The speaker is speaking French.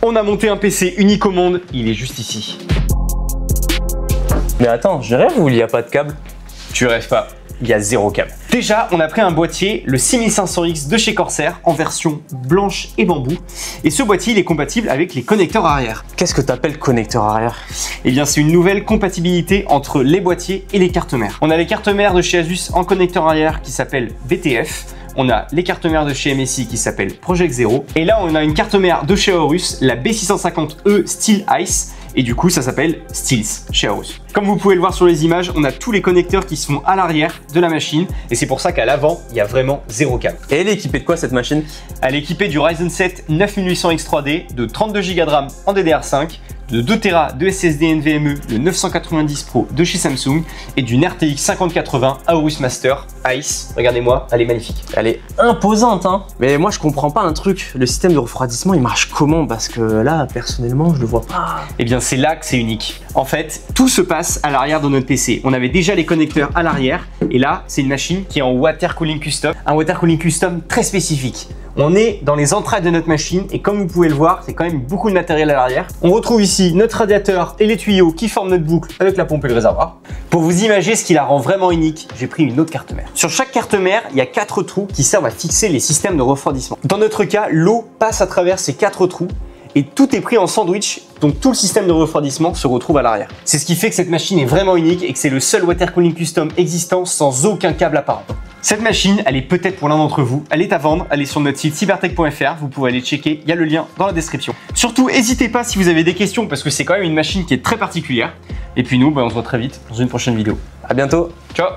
On a monté un PC unique au monde, il est juste ici. Mais attends, je rêve ou il n'y a pas de câble? Tu rêves pas, il y a 0 câble. Déjà, on a pris un boîtier, le 6500X de chez Corsair, en version blanche et bambou. Et ce boîtier, il est compatible avec les connecteurs arrière. Qu'est-ce que tu appelles connecteur arrière? Eh bien, c'est une nouvelle compatibilité entre les boîtiers et les cartes mères. On a les cartes mères de chez Asus en connecteur arrière qui s'appelle BTF. On a les cartes mères de chez MSI qui s'appellent Project Zero. Et là, on a une carte mère de chez Aorus, la B650E Steel Ice. Et du coup, ça s'appelle Steels chez Aorus. Comme vous pouvez le voir sur les images, on a tous les connecteurs qui sont à l'arrière de la machine. Et c'est pour ça qu'à l'avant, il y a vraiment 0 câble. Et elle est équipée de quoi cette machine? Elle est équipée du Ryzen 7 9800X3D, de 32 Go de RAM en DDR5, de 2 Tera de SSD NVMe, le 990 Pro de chez Samsung et d'une RTX 5080 Aorus Master Ice. Regardez-moi, elle est magnifique. Elle est imposante, hein. Mais moi, je comprends pas un truc. Le système de refroidissement, il marche comment? Parce que là, personnellement, je le vois pas. Eh bien, c'est là que c'est unique. En fait, tout se passe à l'arrière de notre PC. On avait déjà les connecteurs à l'arrière et là, c'est une machine qui est en water cooling custom. Un water cooling custom très spécifique. On est dans les entrailles de notre machine et comme vous pouvez le voir, c'est quand même beaucoup de matériel à l'arrière. On retrouve ici notre radiateur et les tuyaux qui forment notre boucle avec la pompe et le réservoir. Pour vous imaginer ce qui la rend vraiment unique, j'ai pris une autre carte mère. Sur chaque carte mère, il y a 4 trous qui servent à fixer les systèmes de refroidissement. Dans notre cas, l'eau passe à travers ces 4 trous et tout est pris en sandwich, donc tout le système de refroidissement se retrouve à l'arrière. C'est ce qui fait que cette machine est vraiment unique et que c'est le seul water cooling custom existant sans aucun câble apparent. Cette machine, elle est peut-être pour l'un d'entre vous, elle est à vendre, elle est sur notre site cybertech.fr, vous pouvez aller checker, il y a le lien dans la description. Surtout, n'hésitez pas si vous avez des questions parce que c'est quand même une machine qui est très particulière. Et puis nous, on se voit très vite dans une prochaine vidéo. À bientôt. Ciao.